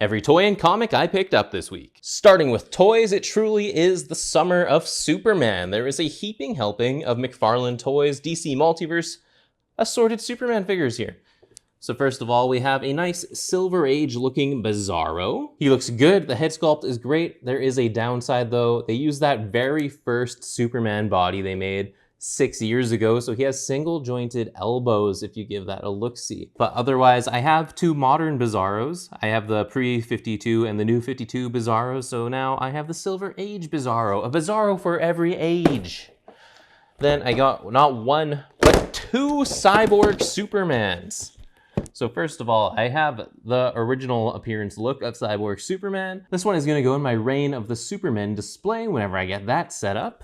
Every toy and comic I picked up this week. Starting with toys, it truly is the summer of Superman. There is a heaping helping of McFarlane Toys DC Multiverse assorted Superman figures here. So first of all, we have a nice Silver Age looking Bizarro. He looks good, the head sculpt is great. There is a downside though. They used that very first Superman body they made 6 years ago, so he has single jointed elbows if you give that a look-see. But otherwise, I have two modern Bizarros. I have the pre-52 and the new 52 Bizarros, so now I have the Silver Age Bizarro, a Bizarro for every age. Then I got not one, but two Cyborg Supermans. So first of all, I have the original appearance look of Cyborg Superman. This one is gonna go in my Reign of the Supermen display whenever I get that set up.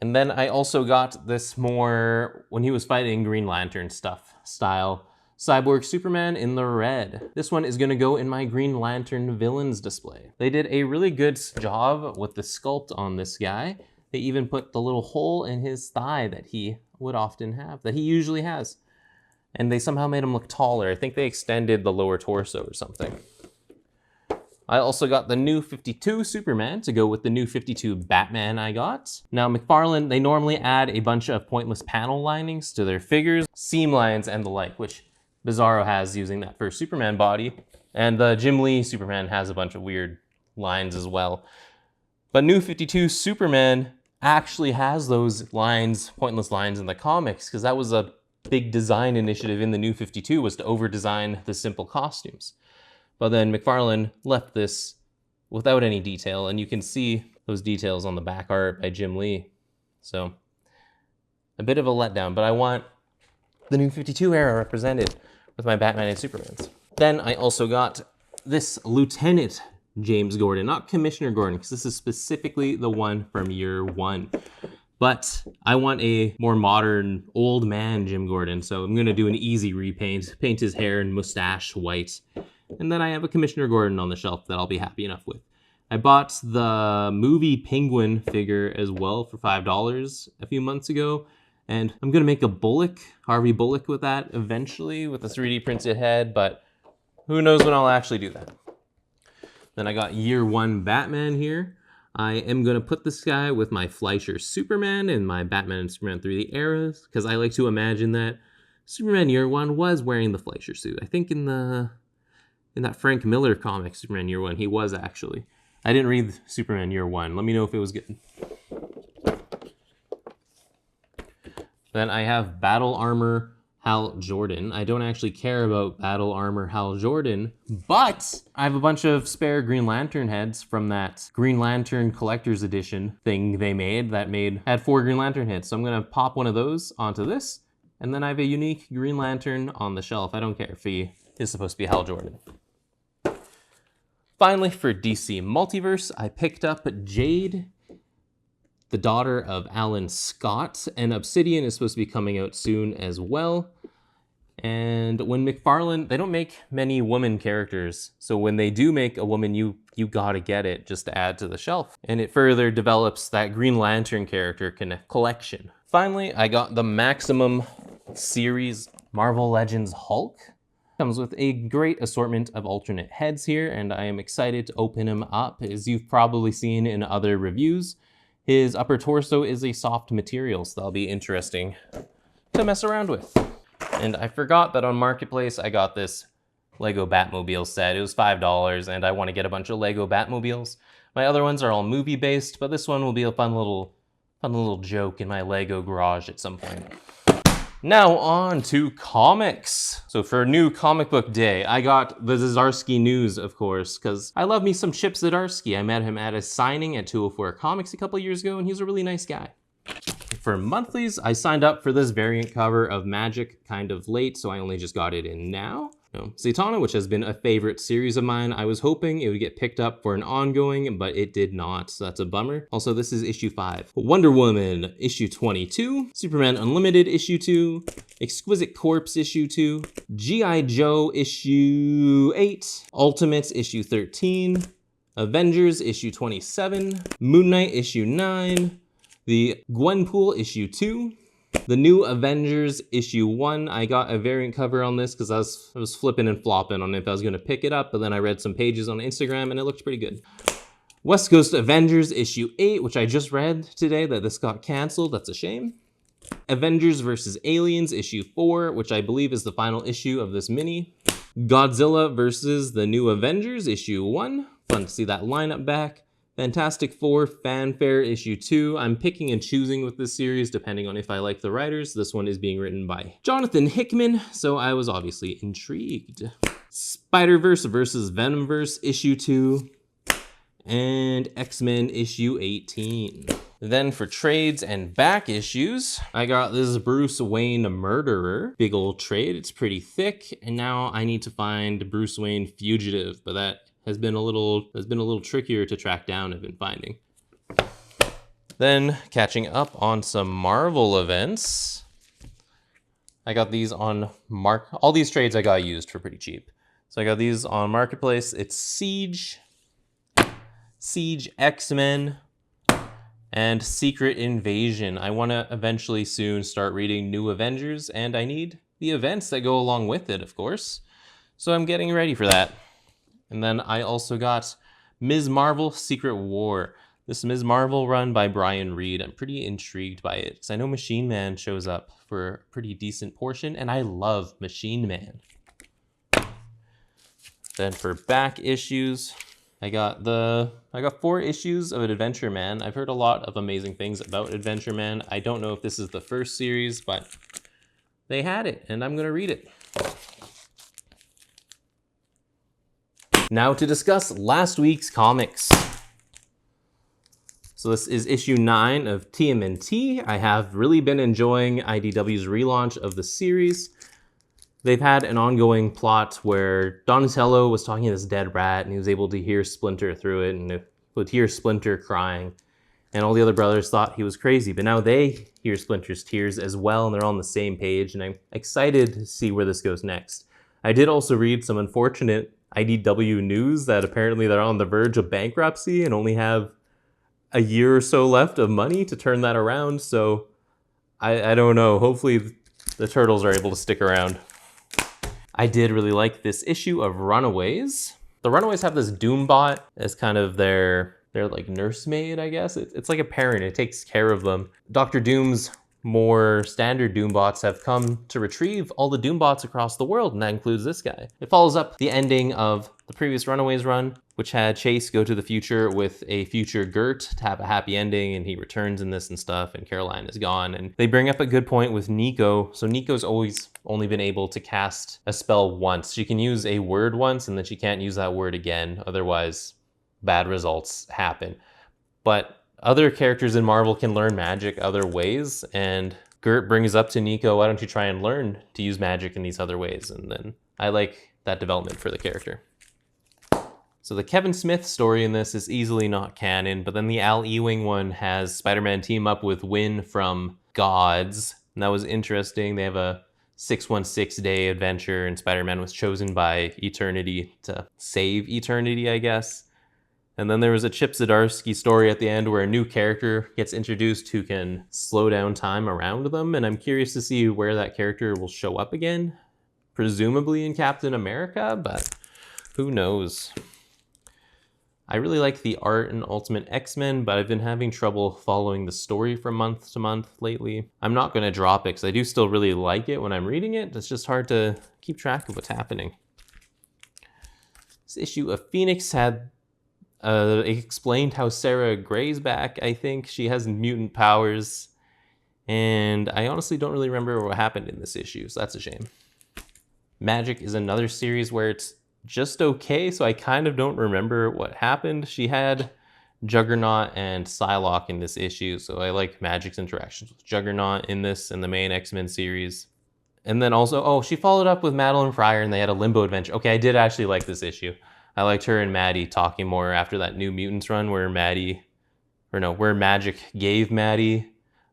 And then I also got this more, when he was fighting Green Lantern stuff, style Cyborg Superman in the red. This one is gonna go in my Green Lantern villains display. They did a really good job with the sculpt on this guy. They even put the little hole in his thigh that he would often have, that he usually has. And they somehow made him look taller. I think they extended the lower torso or something. I also got the new 52 Superman to go with the new 52 Batman I got. Now McFarlane, they normally add a bunch of pointless panel linings to their figures, seam lines and the like, which Bizarro has using that first Superman body. And the Jim Lee Superman has a bunch of weird lines as well. But new 52 Superman actually has those lines, pointless lines in the comics, because that was a big design initiative in the new 52, was to over-design the simple costumes. But then McFarlane left this without any detail, and you can see those details on the back art by Jim Lee. So a bit of a letdown, but I want the new 52 era represented with my Batman and Supermans. Then I also got this Lieutenant James Gordon, not Commissioner Gordon, because this is specifically the one from year one. But I want a more modern, old man Jim Gordon, so I'm gonna do an easy repaint, paint his hair and mustache white. And then I have a Commissioner Gordon on the shelf that I'll be happy enough with. I bought the movie Penguin figure as well for $5 a few months ago. And I'm gonna make a Bullock, Harvey Bullock with that eventually with a 3D printed head, but who knows when I'll actually do that. Then I got year one Batman here. I am gonna put this guy with my Fleischer Superman and my Batman and Superman 3D eras, because I like to imagine that Superman year one was wearing the Fleischer suit. I think in that Frank Miller comic, Superman Year One, he was actually. I didn't read Superman Year One. Let me know if it was good. Then I have Battle Armor Hal Jordan. I don't actually care about Battle Armor Hal Jordan, but I have a bunch of spare Green Lantern heads from that Green Lantern Collector's Edition thing they made that had 4 Green Lantern heads. So I'm gonna pop one of those onto this, and then I have a unique Green Lantern on the shelf. I don't care if he is supposed to be Hal Jordan. Finally, for DC Multiverse, I picked up Jade, the daughter of Alan Scott, and Obsidian is supposed to be coming out soon as well. And when McFarlane, they don't make many woman characters, so when they do make a woman, you gotta get it just to add to the shelf. And it further develops that Green Lantern character collection. Finally, I got the Maximum Series Marvel Legends Hulk. Comes with a great assortment of alternate heads here, and I am excited to open him up. As you've probably seen in other reviews, his upper torso is a soft material, so that'll be interesting to mess around with. And I forgot that on Marketplace, I got this Lego Batmobile set. It was $5, and I want to get a bunch of Lego Batmobiles. My other ones are all movie-based, but this one will be a fun little joke in my Lego garage at some point. Now on to comics. So for new comic book day, I got the Zdarsky news, of course, because I love me some Chip Zdarsky. I met him at a signing at 204 Comics a couple years ago, and he's a really nice guy. For monthlies, I signed up for this variant cover of Magic kind of late, so I only just got it in now. Zatanna, which has been a favorite series of mine. I was hoping it would get picked up for an ongoing, but it did not, so that's a bummer. Also, this is issue 5. Wonder Woman, issue 22. Superman Unlimited, issue 2. Exquisite Corpse, issue 2. G.I. Joe, issue 8. Ultimates, issue 13. Avengers, issue 27. Moon Knight, issue 9. The Gwenpool, issue 2. The New Avengers issue 1. I got a variant cover on this because I was flipping and flopping on if I was going to pick it up, but then I read some pages on Instagram and it looked pretty good. West Coast Avengers issue 8, which I just read today that this got canceled. That's a shame. Avengers vs. Aliens issue 4, which I believe is the final issue of this mini. Godzilla vs. the New Avengers issue 1. Fun to see that lineup back. Fantastic Four Fanfare issue 2. I'm picking and choosing with this series depending on if I like the writers. This one is being written by Jonathan Hickman, so I was obviously intrigued. Spider-Verse vs. Venomverse issue 2. And X-Men issue 18. Then for trades and back issues, I got this Bruce Wayne Murderer. Big old trade, it's pretty thick. And now I need to find Bruce Wayne Fugitive, but that has been a little trickier to track down, I've been finding. Then catching up on some Marvel events. I got these on all these trades I got used for pretty cheap. So I got these on Marketplace. It's Siege, X-Men, and Secret Invasion. I want to eventually soon start reading New Avengers, and I need the events that go along with it, of course. So I'm getting ready for that. And then I also got Ms. Marvel Secret War. This Ms. Marvel run by Brian Reed. I'm pretty intrigued by it, because I know Machine Man shows up for a pretty decent portion, and I love Machine Man. Then for back issues, I got 4 issues of Adventure Man. I've heard a lot of amazing things about Adventure Man. I don't know if this is the first series, but they had it, and I'm gonna read it. Now to discuss last week's comics. So this is issue 9 of TMNT. I have really been enjoying IDW's relaunch of the series. They've had an ongoing plot where Donatello was talking to this dead rat and he was able to hear Splinter through it and would hear Splinter crying. And all the other brothers thought he was crazy, but now they hear Splinter's tears as well and they're on the same page, and I'm excited to see where this goes next. I did also read some unfortunate IDW news that apparently they're on the verge of bankruptcy and only have a year or so left of money to turn that around, so I don't know. Hopefully the Turtles are able to stick around. I did really like this issue of Runaways. The Runaways have this Doombot as kind of their like nursemaid, I guess. It's like a parent, it takes care of them. Dr. Doom's more standard Doombots have come to retrieve all the Doombots across the world, and that includes this guy. It follows up the ending of the previous Runaways run, which had Chase go to the future with a future Gert to have a happy ending, and he returns in this and stuff, and Caroline is gone. And they bring up a good point with Nico. So Nico's always only been able to cast a spell once. She can use a word once, and then she can't use that word again. Otherwise, bad results happen. But other characters in Marvel can learn magic other ways, and Gert brings up to Nico, why don't you try and learn to use magic in these other ways? And then I like that development for the character. So the Kevin Smith story in this is easily not canon, but then the Al Ewing one has Spider-Man team up with Win from Gods, and that was interesting. They have a 616-day adventure, and Spider-Man was chosen by Eternity to save Eternity, I guess. And then there was a Chip Zdarsky story at the end where a new character gets introduced who can slow down time around them, and I'm curious to see where that character will show up again. Presumably in Captain America, but who knows? I really like the art in Ultimate X-Men, but I've been having trouble following the story from month to month lately. I'm not going to drop it because I do still really like it when I'm reading it. It's just hard to keep track of what's happening. This issue of Phoenix had it explained how Sarah Gray's back, I think. She has mutant powers, and I honestly don't really remember what happened in this issue, so that's a shame. Magic is another series where it's just okay, so I kind of don't remember what happened. She had Juggernaut and Psylocke in this issue, so I like Magic's interactions with Juggernaut in this and the main X-Men series. And then also, she followed up with Madeline Fryer and they had a Limbo adventure. Okay, I did actually like this issue. I liked her and Maddie talking more after that New Mutants run where where Magic gave Maddie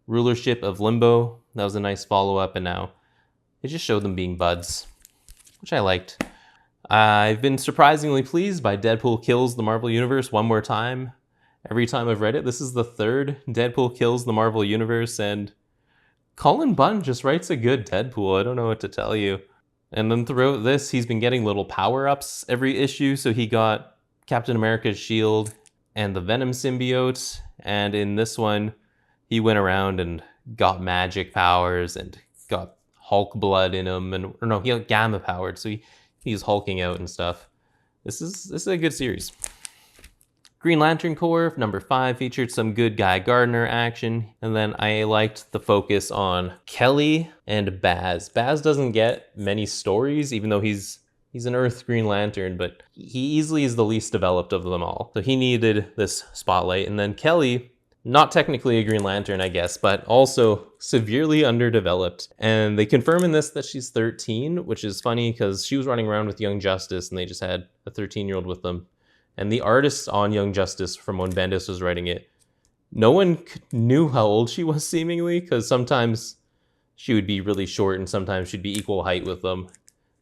rulership of Limbo. That was a nice follow-up, and now it just showed them being buds, which I liked. I've been surprisingly pleased by Deadpool Kills the Marvel Universe one more time. Every time I've read it, this is the third Deadpool Kills the Marvel Universe, and Cullen Bunn just writes a good Deadpool. I don't know what to tell you. And then throughout this, he's been getting little power-ups every issue. So he got Captain America's shield and the Venom symbiote. And in this one, he went around and got magic powers and got Hulk blood in him. And or no, he got gamma powered. So he's hulking out and stuff. This is a good series. Green Lantern Corps, number 5, featured some good Guy Gardner action. And then I liked the focus on Kelly and Baz. Baz doesn't get many stories, even though he's an Earth Green Lantern, but he easily is the least developed of them all. So he needed this spotlight. And then Kelly, not technically a Green Lantern, I guess, but also severely underdeveloped. And they confirm in this that she's 13, which is funny because she was running around with Young Justice and they just had a 13-year-old with them. And the artist on Young Justice from when Bendis was writing it, no one knew how old she was seemingly, because sometimes she would be really short and sometimes she'd be equal height with them.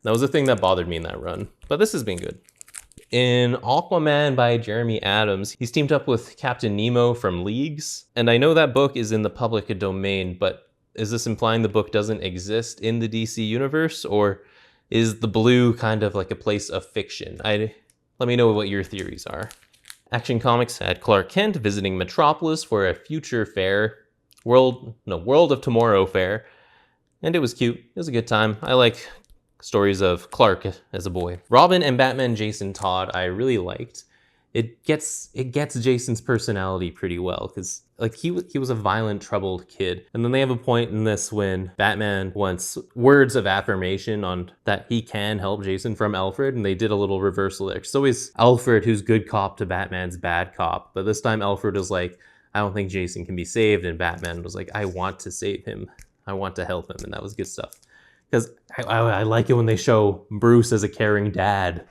That was the thing that bothered me in that run, but this has been good. In Aquaman by Jeremy Adams, he's teamed up with Captain Nemo from Leagues. And I know that book is in the public domain, but is this implying the book doesn't exist in the DC universe, or is the blue kind of like a place of fiction? Let me know what your theories are. Action Comics had Clark Kent visiting Metropolis for a future fair, World of Tomorrow fair, and it was cute. It was a good time. I like stories of Clark as a boy. Robin and Batman Jason Todd I really liked. It gets Jason's personality pretty well, because like he was a violent, troubled kid. And then they have a point in this when Batman wants words of affirmation on that he can help Jason from Alfred, and they did a little reversal there. It's always Alfred who's good cop to Batman's bad cop, but this time Alfred was like, I don't think Jason can be saved, and Batman was like, I want to save him. I want to help him, and that was good stuff. Because I like it when they show Bruce as a caring dad.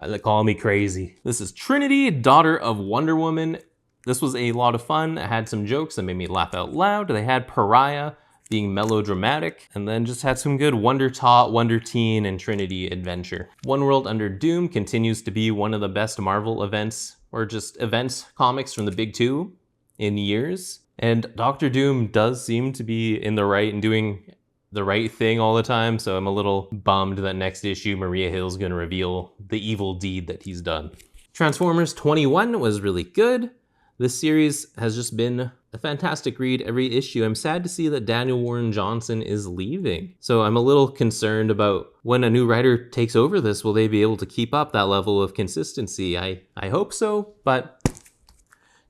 They call me crazy. This is Trinity, daughter of Wonder Woman. This was a lot of fun. It had some jokes that made me laugh out loud. They had Pariah being melodramatic, and then just had some good Wonder Tot, Wonder Teen, and Trinity adventure. One World Under Doom continues to be one of the best Marvel events, or just events comics from the big two in years. And Doctor Doom does seem to be in the right and doing the right thing all the time, so I'm a little bummed that next issue Maria Hill's gonna reveal the evil deed that he's done. Transformers 21 was really good. This series has just been a fantastic read every issue. I'm sad to see that Daniel Warren Johnson is leaving, so I'm a little concerned about when a new writer takes over this, will they be able to keep up that level of consistency? I hope so, but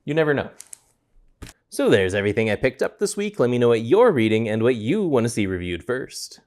you never know. So there's everything I picked up this week. Let me know what you're reading and what you want to see reviewed first.